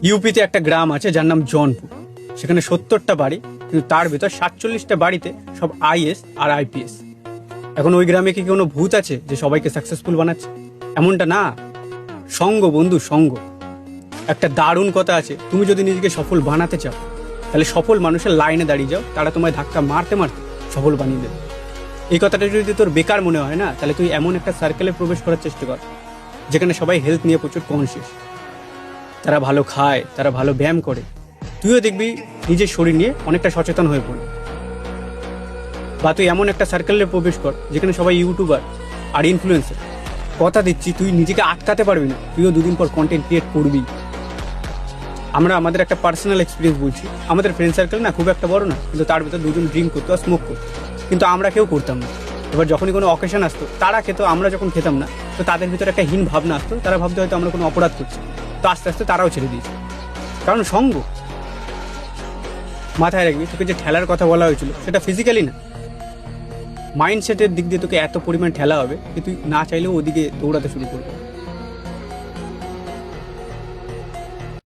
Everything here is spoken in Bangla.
ইউপিতে একটা গ্রাম আছে যার নাম জনপুর। সেখানে 70টা বাড়ি, কিন্তু তার ভিতর 47টা বাড়িতে সব আইএস আর আইপিএস। এখন ওই গ্রামে কি কোনো ভূত আছে যে সবাইকে সাকসেসফুল বানাচ্ছে? এমনটা না, সঙ্গ বন্ধু, সঙ্গ। একটা দারুণ কথা আছে, তুমি যদি নিজেকে সফল বানাতে চাও তাহলে সফল মানুষের লাইনে দাঁড়িয়ে যাও, তারা তোমায় ধাক্কা মারতে মারতে সফল বানিয়ে দেবে। এই কথাটা যদি তোর বেকার মনে হয় না, তাহলে তুই এমন একটা সার্কেলে প্রবেশ করার চেষ্টা কর যেখানে সবাই হেলথ নিয়ে প্রচুর কনসিয়াস, তারা ভালো খায়, তারা ভালো ব্যায়াম করে। তুইও দেখবি নিজের শরীর নিয়ে অনেকটা সচেতন হয়ে পড়ে। বা তুই এমন একটা সার্কেলে প্রবেশ কর যেখানে সবাই ইউটিউবার আর ইনফ্লুয়েন্সার। কথা দিচ্ছি তুই নিজেকে আটকাতে পারবি না, তুইও দুদিন পর কন্টেন্ট ক্রিয়েট করবি। আমরা আমাদের একটা পার্সোনাল এক্সপিরিয়েন্স বলছি। আমাদের ফ্রেন্ড সার্কেল না খুব একটা বড় না, কিন্তু তার ভিতর দুজন ড্রিঙ্ক করতো আর স্মোক করতো, কিন্তু আমরা কেউ করতাম না। এবার যখনই কোনো অকেশন আসতো তারা খেতো, আমরা যখন খেতাম না, তো তাদের ভিতরে একটা হীন ভাবনা আসতো, তারা ভাবতে হয়তো আমরা কোনো অপরাধ করছি। তো আস্তে আস্তে তারাও ছেড়ে দিয়েছে, কারণ সঙ্গ। মাথায় রাখবি, তোকে যে ঠেলার কথা বলা হয়েছিল সেটা ফিজিক্যালি না, মাইন্ডসেটের দিক দিয়ে তোকে এত পরিমাণ ঠেলা হবে যে তুই না চাইলেও ওদিকে দৌড়াতে শুরু করবি।